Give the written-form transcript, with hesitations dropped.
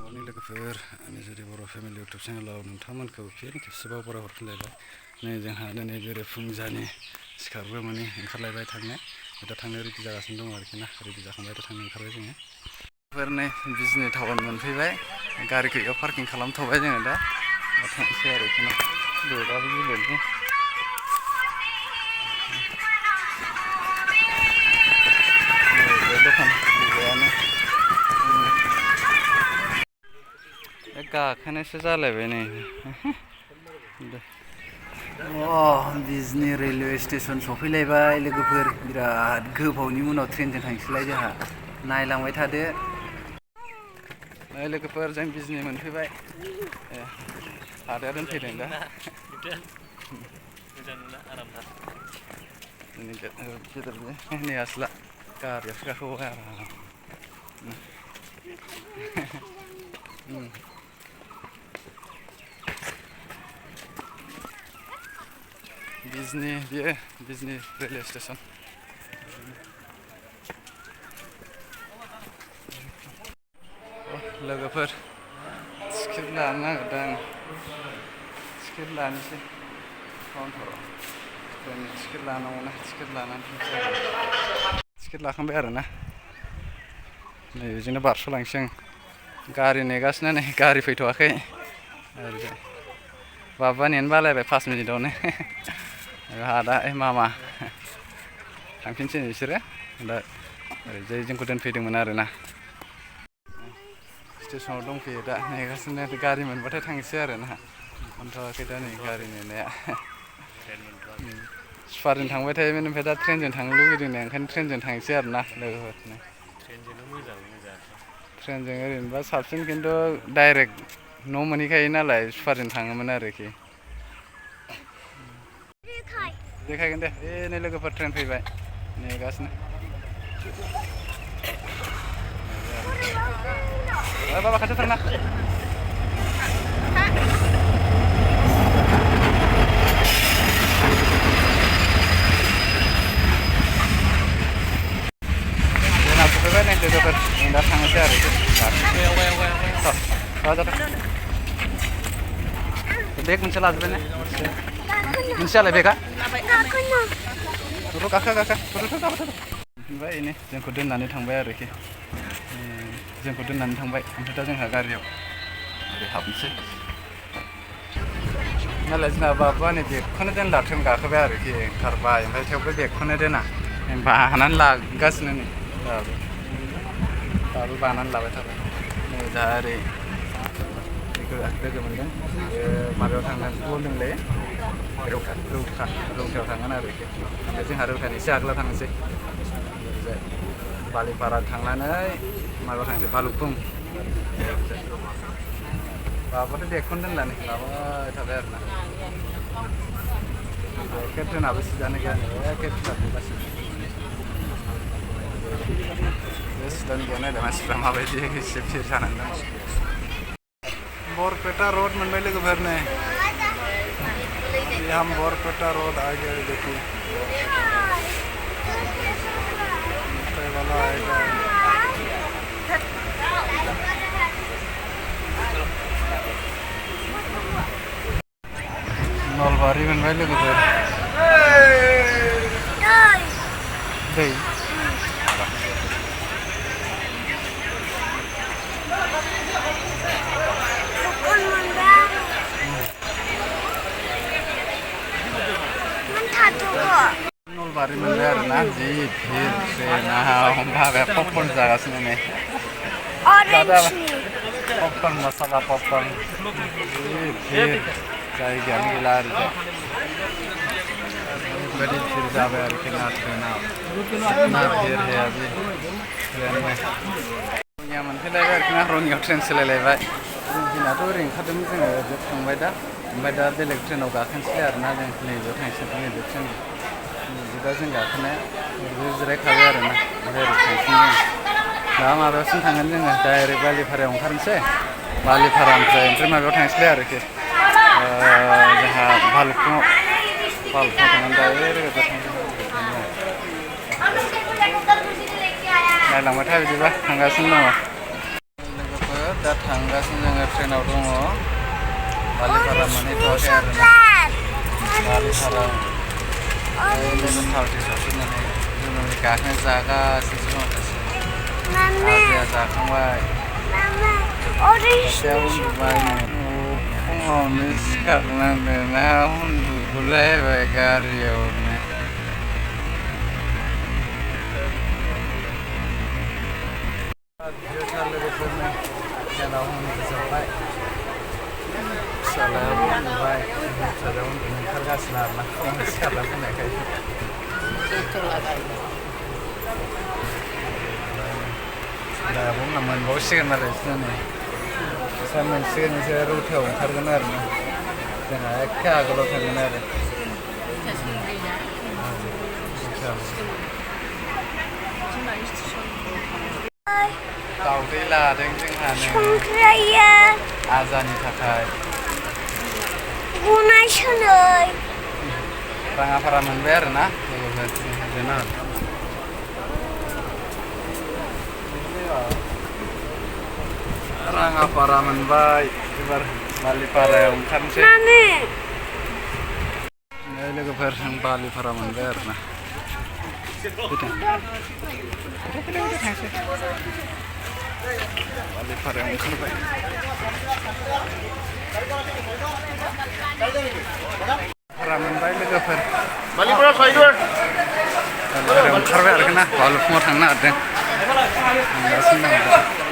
गावनि लोगोफोर निजेरि बर' family YouTube चेनेलाव नोंथांमोनखौ फिन खेबसेबाव बरायहरफिनलायबाय। नै जोंहा दिनै बेरेफुंजानि सिखारबो माने ओंखारलायबाय थांनो। दा थांनो रेडि जागासिनो दं आरोखि ना, रेडि जाखांबाय थांनो ओंखारबाय जोङो। नै बिजनि टाउन मोनफैबाय, गारिखौ बेयाव पार्किं खालामथ'बाय जोङो दा थांसै आरोखि ना। बेगाबो गिलिरलै। दखान गिदिरानो गाखोनायसो जालायबाय नै। बिजनि रेलवे स्टेसन सफैलायबाय लोगोफोर, बिराद गोबावनि उनाव ट्रेनजों थांसैलाय जोंहा। नायलांबाय थादो। लोगोफोर जों बिजनि मोनफैबाय। आदाया दोनफैदों दा। नै आसोला गारियावसो गाखोबावबाय आराम। बिजनि बियो बिजनि रेलवे स्टेसन। लोगोफोर टिकेट लानो नागिरदों, टिकेट लानोसै काउन्टाराव। ट्रेननि टिकेट लानांगौना, टिकेट लानानै थांसै आरो। टिकेट लाखांबाय आरोना, नै बेजोंनो बारस'लांसै आं। गारि नेगासिनो नै, गारि फैथ'वाखै ओरैजाय। बाबुआ नेनो बालायबाय 5 मिनिटआवनो। आदा मामा थांफिनसै बिसोरो दा ओरैजाय जोंखौ दोनफैदोंमोन आरोना। स्टेसनाव दंफैयो दा, नेगासिनो गारि मोनबाथाय थांसै आरोना। मोनथ'वाखै दा नै गारि नेनाया। सुपारजों थांबाय थायोमोन, ओमफ्राय दा ट्रेनजों थांनो लुगैदों नो, ओंखायनो ट्रेनजों थांसै आरोना लोगोफोर। ट्रेनजोंनो मोजां मोजाङाथ'। ट्रेनजों ओरैनोबा साबसिन, खिन्थु डाइरेक्ट न' मोनहैखायो नालाय सुपारजों थाङोमोन आरोखि। देखायगोन दे, नै लोगोफोर ट्रेन फैबाय नेगासिनो। बाबा खाथियाव थांना। ट्रेना सफैबाय नै लोगोफोर, जों दा थांनोसै आरोखि। बेग मोनसे लाजोब्बाय ने? मोनसेयालाय बेगा? गाखो ओमफ्राय बेनो जोंखौ दोननानै थांबाय आरोखि। जोंखौ दोननानै थांबाय, ओमफ्राय दा जोंहा गारियाव ओरै हाबनोसै नालाय। जोंना बाबुआ नै बेगखौनो दोनला, ट्रेन गाखोबाय आरोखि, ओंखारबाय। ओमफ्राय थेवबो बेगखौनो दोना, बानानै लागासिनो नै दाबो बानानै लाबाय थाबाय। नै दा ओरै लोगो मोनदों, माबायाव थांगोन बुंदोंलै, रौतायाव थांगोन आरोखि। ओमफ्राय जोंहा रौतानि एसे आगोलाव थांनोसै, ओरैजाय बालिपारा थांनानै माबायाव थांसै भालुकफुं। बाबुआथ' बेगखौनो दोनला नै, लाबाय थाबाय आरोना। एखे ट्रेनाबो सिटानो गैया नै, एखे फिलाप नुगासिनो। बे सिटानो गैया, नायलाय मानसिफ्रा माबायदि एसे भिर जानानै दं। बरपेटा रड मोनबाय लोगोफोर नै। हम बरपेटा रोड आ गए, देखिए वाला आएगा। नलबारि मोनबाय लोगोफोर। दै नलबारि मोनबाय आरोना, जि भिर ट्रेनाव। बाबाया पपकर्न जागासिनो नै। पपकर्न मसाला पपकर्न, जि भिर, जायगायानो गैला आरोखि। ओरैबायदि भिर जाबाय आरोखि ना ट्रेनाव, इतना भिर है अभी ट्रेन में। रङिया मोनफैलायबाय आरोखि ना, रङियायाव ट्रेन सोलायलायबाय। जोंनाथ' ओरै ओंखारदोंमोन, जोङो ओरैजाय थांबाय दा। ओमफ्राय दा बेलेग ट्रेनाव गाखोनोसै आरोना जों, नैबेयाव थांसै, नैबे ट्रेन। दा जों गाखोनाया ओरैजाय जिरायखाबाय आरोना, ओमफ्राय ओरै थांसिगोन जों। दा माबायावसिम थांगोन जोङो, डाइरेक्ट बालिपारायाव ओंखारनोसै। बालिपारानिफ्राय ओमफ्राय माबायाव थांसैलाय आरोखि, जोंहा भालुकफुङाव थांनानै डाइरेक्ट ओरैजाय थांसै। नायलांबाय था बिदिबा, थांगासिनो दङ। लोगोफोर दा थांगासिनो जोङो ट्रेनाव दङ बालिपारा मोनहैथ'वाखै आरोना बालिपारा लोगो पार्टि सफैनानै जोङो गाखोनो जागासिनो माखासे आजाया जाखांबाय सासेया उन्दुबाय फुङावनो सिखारनांदोंना उन्दुगुलायबाय गारियावनो जोसा लोगोफोरनो ट्रेनाव उन्दुजोब्बाय फिसालायाबो उन्दुबाय फिसालाया उन्दुनो ओंखारगासिनो आरोना फुङाव सिखारना फैनायखाय दाबो उनाव मोनबावसिगोन आरो बिसोरनो बिसोर मोनसिगोन बिसोर रौथायाव ओंखारगोन आरोना जोंहा एखे आगोलाव थांगोन आरो दावदै लादों जोंहानो आजानि थाखाय राङाफारा मोनबाय आरोना लोगोफोर राङापारा मोनबाय एबार बालिपारायाव ओंखारनोसै लोगोफोर जों बालिपारा मोनबाय आरोना बालिपारायाव ओंखारबाय भारा मोनबाय लोगोफोर बालिपारायाव ओंखारबाय आरोना बालुफुङाव थांनो नागिरदों थांगासिनो दं